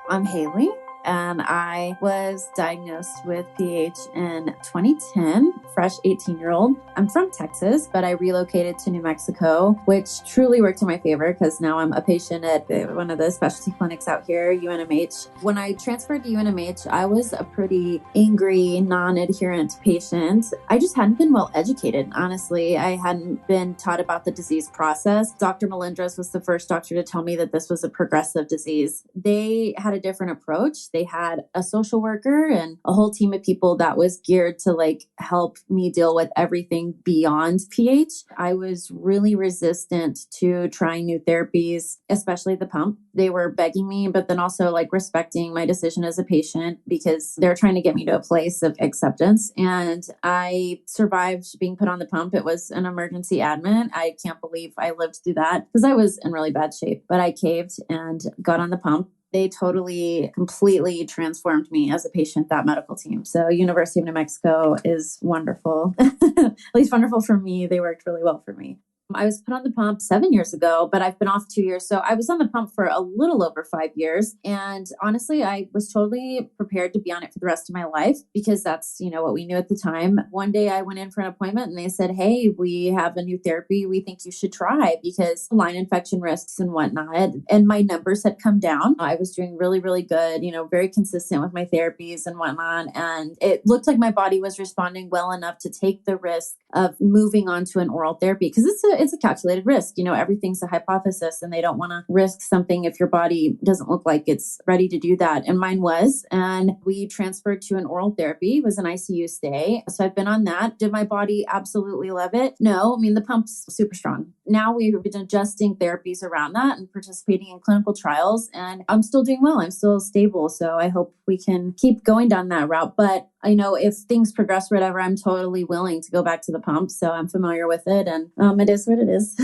I'm Haley, and I was diagnosed with PH in 2010, fresh 18-year-old. I'm from Texas, but I relocated to New Mexico, which truly worked in my favor because now I'm a patient at one of the specialty clinics out here, UNMH. When I transferred to UNMH, I was a pretty angry, non-adherent patient. I just hadn't been well educated, honestly. I hadn't been taught about the disease process. Dr. Melendres was the first doctor to tell me that this was a progressive disease. They had a different approach. They had a social worker and a whole team of people that was geared to help me deal with everything beyond pH. I was really resistant to trying new therapies, especially the pump. They were begging me, but then also respecting my decision as a patient because they're trying to get me to a place of acceptance. And I survived being put on the pump. It was an emergency admit. I can't believe I lived through that because I was in really bad shape, but I caved and got on the pump. They totally, completely transformed me as a patient, that medical team. So University of New Mexico is wonderful, at least wonderful for me. They worked really well for me. I was put on the pump 7 years ago, but I've been off 2 years. So I was on the pump for a little over 5 years. And honestly, I was totally prepared to be on it for the rest of my life because that's, what we knew at the time. One day I went in for an appointment and they said, hey, we have a new therapy we think you should try because line infection risks and whatnot. And my numbers had come down. I was doing really, really good, very consistent with my therapies and whatnot. And it looked like my body was responding well enough to take the risk of moving on to an oral therapy because it's a calculated risk. Everything's a hypothesis and they don't want to risk something if your body doesn't look like it's ready to do that. And mine was. And we transferred to an oral therapy. It was an ICU stay. So I've been on that. Did my body absolutely love it? No. The pump's super strong. Now we've been adjusting therapies around that and participating in clinical trials. And I'm still doing well. I'm still stable. So I hope we can keep going down that route. But I know if things progress or whatever, I'm totally willing to go back to the pump. So I'm familiar with it and it is what it is.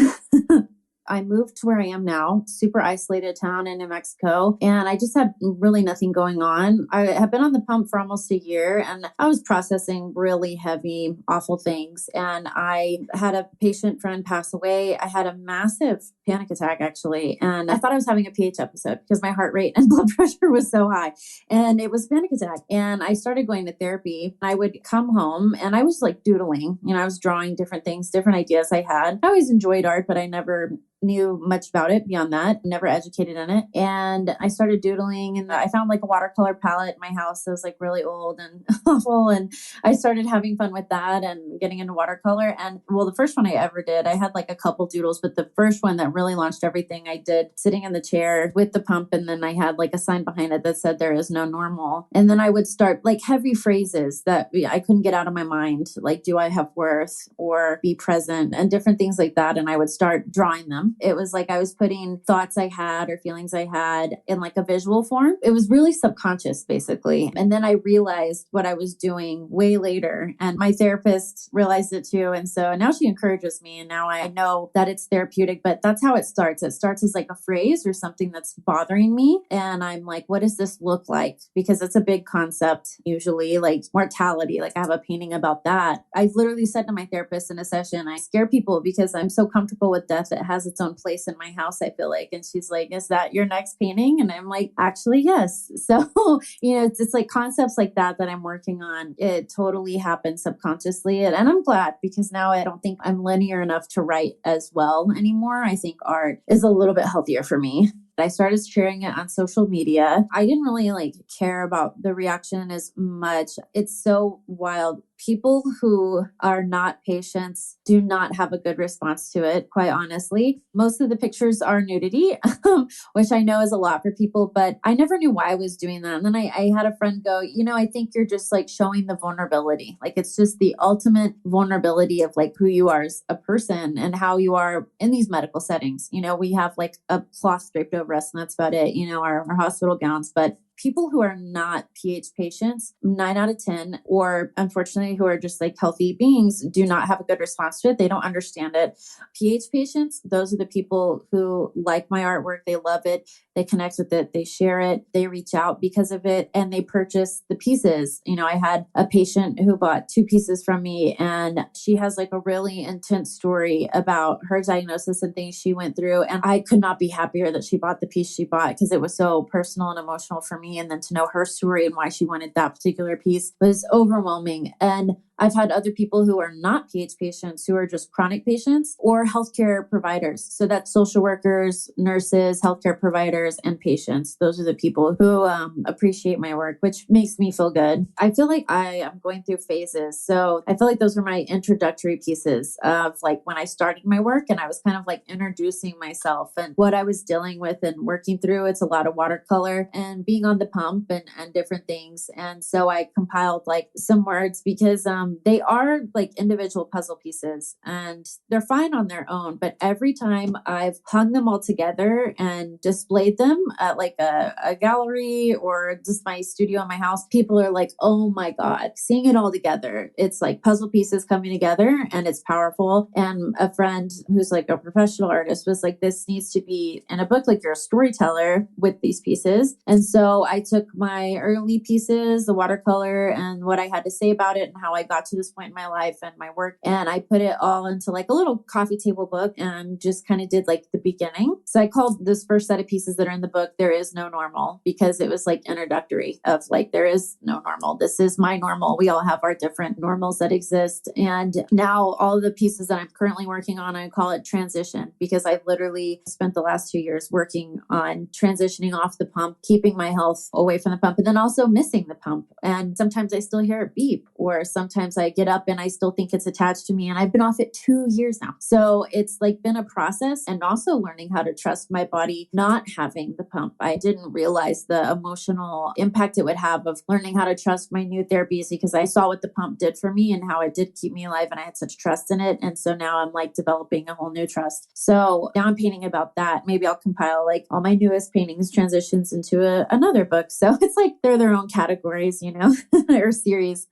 I moved to where I am now, super isolated town in New Mexico, and I just had really nothing going on. I have been on the pump for almost a year and I was processing really heavy, awful things. And I had a patient friend pass away. I had a massive panic attack actually. And I thought I was having a PH episode because my heart rate and blood pressure was so high. And it was a panic attack. And I started going to therapy. I would come home and I was doodling, I was drawing different things, different ideas I had. I always enjoyed art, but I never knew much about it beyond that, never educated in it. And I started doodling and I found a watercolor palette in my house that was really old and awful. And I started having fun with that and getting into watercolor. And the first one I ever did, I had a couple doodles, but the first one that really launched everything I did sitting in the chair with the pump. And then I had a sign behind it that said, there is no normal. And then I would start heavy phrases that I couldn't get out of my mind. Do I have worth or be present and different things like that. And I would start drawing them. It was I was putting thoughts I had or feelings I had in a visual form. It was really subconscious, basically. And then I realized what I was doing way later. And my therapist realized it too. And so now she encourages me. And now I know that it's therapeutic, but that's how it starts. It starts as a phrase or something that's bothering me. And I'm what does this look like? Because it's a big concept, usually mortality. I have a painting about that. I literally said to my therapist in a session, I scare people because I'm so comfortable with death. It has its own place in my house, I feel like. And she's like, is that your next painting? And I'm like, actually, yes. So, it's concepts like that I'm working on. It totally happens subconsciously. And I'm glad because now I don't think I'm linear enough to write as well anymore. I think art is a little bit healthier for me. I started sharing it on social media. I didn't really care about the reaction as much. It's so wild. People who are not patients do not have a good response to it, quite honestly. Most of the pictures are nudity, which I know is a lot for people, but I never knew why I was doing that. And then I had a friend go, I think you're just showing the vulnerability. It's just the ultimate vulnerability of who you are as a person and how you are in these medical settings. We have a cloth draped over us and that's about it, our hospital gowns. But people who are not PH patients, 9 out of 10, or unfortunately who are just like healthy beings, do not have a good response to it. They don't understand it. PH patients, those are the people who like my artwork. They love it. They connect with it. They share it. They reach out because of it, and they purchase the pieces. I had a patient who bought 2 pieces from me, and she has like a really intense story about her diagnosis and things she went through. And I could not be happier that she bought the piece she bought, because it was so personal and emotional for me. And then to know her story and why she wanted that particular piece was overwhelming. And I've had other people who are not PH patients, who are just chronic patients, or healthcare providers. So that's social workers, nurses, healthcare providers, and patients. Those are the people who appreciate my work, which makes me feel good. I feel like I am going through phases. So I feel like those were my introductory pieces of like when I started my work, and I was kind of like introducing myself and what I was dealing with and working through. It's a lot of watercolor and being on the pump and different things. And so I compiled like some words, because they are like individual puzzle pieces, and they're fine on their own. But every time I've hung them all together and displayed them at like a gallery or just my studio in my house, people are like, oh my God, seeing it all together. It's like puzzle pieces coming together, and it's powerful. And a friend who's like a professional artist was like, this needs to be in a book. Like, you're a storyteller with these pieces. And so I took my early pieces, the watercolor, and what I had to say about it and how I got to this point in my life and my work, and I put it all into like a little coffee table book, and just kind of did like the beginning. So I called this first set of pieces that are in the book There Is No Normal, because it was like introductory of like, there is no normal. This is my normal. We all have our different normals that exist. And now all the pieces that I'm currently working on, I call it transition, because I've literally spent the last 2 years working on transitioning off the pump, keeping my health away from the pump, and then also missing the pump. And sometimes I still hear it beep, or sometimes I get up and I still think it's attached to me, and I've been off it 2 years now. So it's like been a process, and also learning how to trust my body not having the pump. I didn't realize the emotional impact it would have of learning how to trust my new therapies, because I saw what the pump did for me and how it did keep me alive, and I had such trust in it. And so now I'm like developing a whole new trust. So now I'm painting about that. Maybe I'll compile like all my newest paintings transitions into another book. So it's like they're their own categories, or series.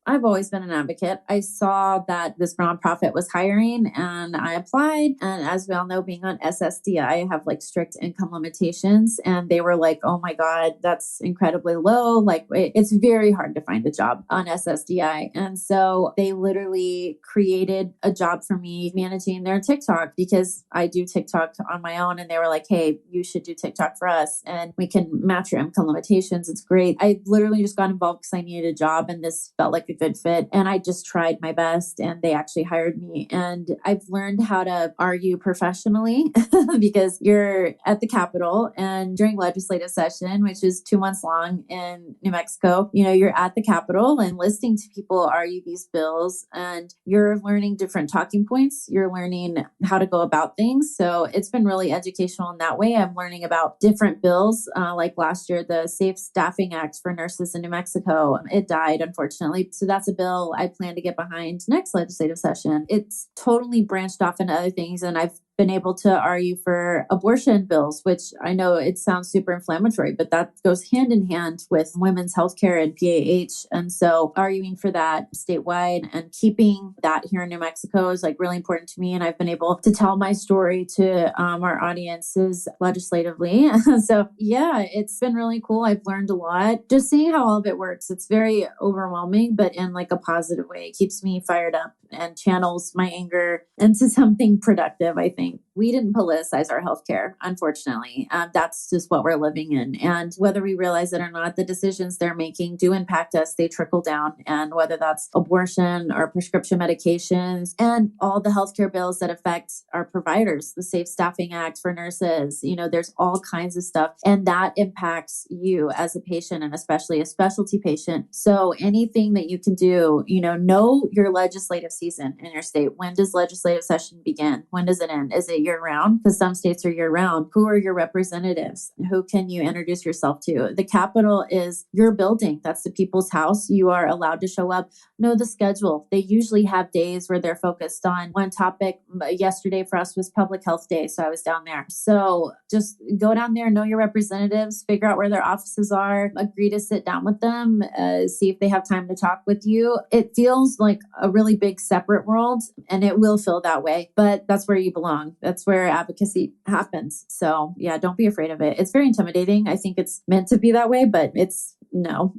I've always been an advocate. I saw that this nonprofit was hiring, and I applied. And as we all know, being on SSDI, I have like strict income limitations. And they were like, oh my God, that's incredibly low. Like, it's very hard to find a job on SSDI. And so they literally created a job for me managing their TikTok, because I do TikTok on my own. And they were like, hey, you should do TikTok for us, and we can match your income limitations. It's great. I literally just got involved because I needed a job, and this felt like a good fit. And I just tried my best, and they actually hired me. And I've learned how to argue professionally because you're at the Capitol, and during legislative session, which is 2 months long in New Mexico, you're at the Capitol and listening to people argue these bills, and you're learning different talking points. You're learning how to go about things. So it's been really educational in that way. I'm learning about different bills. Like last year, the Safe Staffing Act for nurses in New Mexico, it died, unfortunately. So that's a bill I plan to get behind next legislative session. It's totally branched off into other things, and I've been able to argue for abortion bills, which I know it sounds super inflammatory, but that goes hand in hand with women's healthcare and PAH. And so arguing for that statewide and keeping that here in New Mexico is like really important to me. And I've been able to tell my story to our audiences legislatively. So yeah, it's been really cool. I've learned a lot. Just seeing how all of it works. It's very overwhelming, but in like a positive way. It keeps me fired up and channels my anger into something productive, I think. We didn't politicize our healthcare, unfortunately. That's just what we're living in. And whether we realize it or not, the decisions they're making do impact us. They trickle down. And whether that's abortion or prescription medications and all the healthcare bills that affect our providers, the Safe Staffing Act for nurses, there's all kinds of stuff. And that impacts you as a patient, and especially a specialty patient. So anything that you can do, know your legislative season in your state. When does legislative session begin? When does it end? Is it year round? Because some states are year round. Who are your representatives? Who can you introduce yourself to? The Capitol is your building. That's the people's house. You are allowed to show up. Know the schedule. They usually have days where they're focused on one topic. Yesterday for us was Public Health Day, so I was down there. So just go down there, know your representatives, figure out where their offices are, agree to sit down with them, see if they have time to talk with you. It feels like a really big separate world, and it will feel that way, but that's where you belong. That's where advocacy happens. So yeah, don't be afraid of it. It's very intimidating. I think it's meant to be that way, but it's no,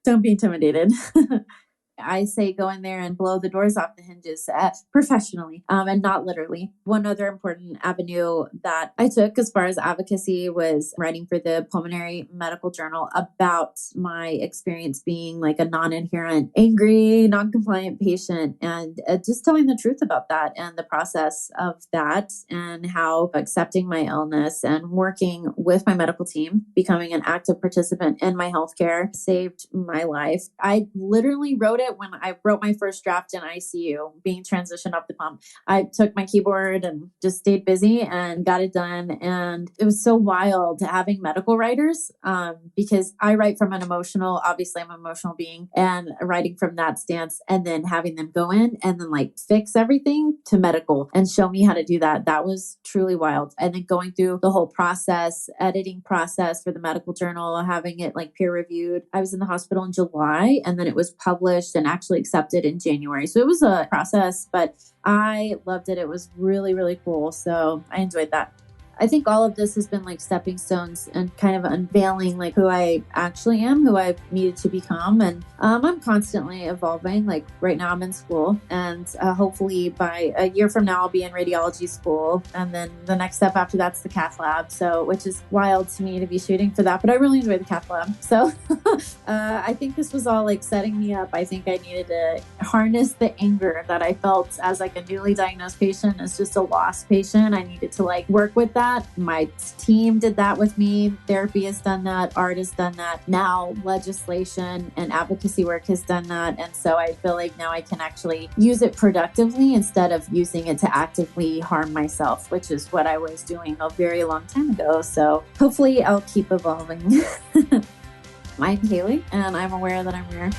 don't be intimidated. I say go in there and blow the doors off the hinges professionally and not literally. One other important avenue that I took as far as advocacy was writing for the Pulmonary Medical Journal about my experience being like a non-adherent, angry, non-compliant patient, and just telling the truth about that and the process of that and how accepting my illness and working with my medical team, becoming an active participant in my healthcare saved my life. I literally wrote it when I wrote my first draft in ICU, being transitioned off the pump. I took my keyboard and just stayed busy and got it done. And it was so wild having medical writers because I write from an emotional, obviously I'm an emotional being, and writing from that stance and then having them go in and then like fix everything to medical and show me how to do that. That was truly wild. And then going through the whole process, editing process for the medical journal, having it like peer reviewed. I was in the hospital in July and then it was published and actually accepted in January. So it was a process, but I loved it. It was really, really cool. So I enjoyed that. I think all of this has been like stepping stones and kind of unveiling like who I actually am, who I've needed to become. And I'm constantly evolving. Like right now I'm in school and hopefully by a year from now, I'll be in radiology school. And then the next step after that's the cath lab. So, which is wild to me to be shooting for that, but I really enjoy the cath lab. So I think this was all like setting me up. I think I needed to harness the anger that I felt as like a newly diagnosed patient, as just a lost patient. I needed to like work with that. My team did that with me. Therapy has done that. Art has done that. Now legislation and advocacy work has done that. And so I feel like now I can actually use it productively instead of using it to actively harm myself, which is what I was doing a very long time ago. So hopefully I'll keep evolving. I'm Haley, and I'm aware that I'm rare.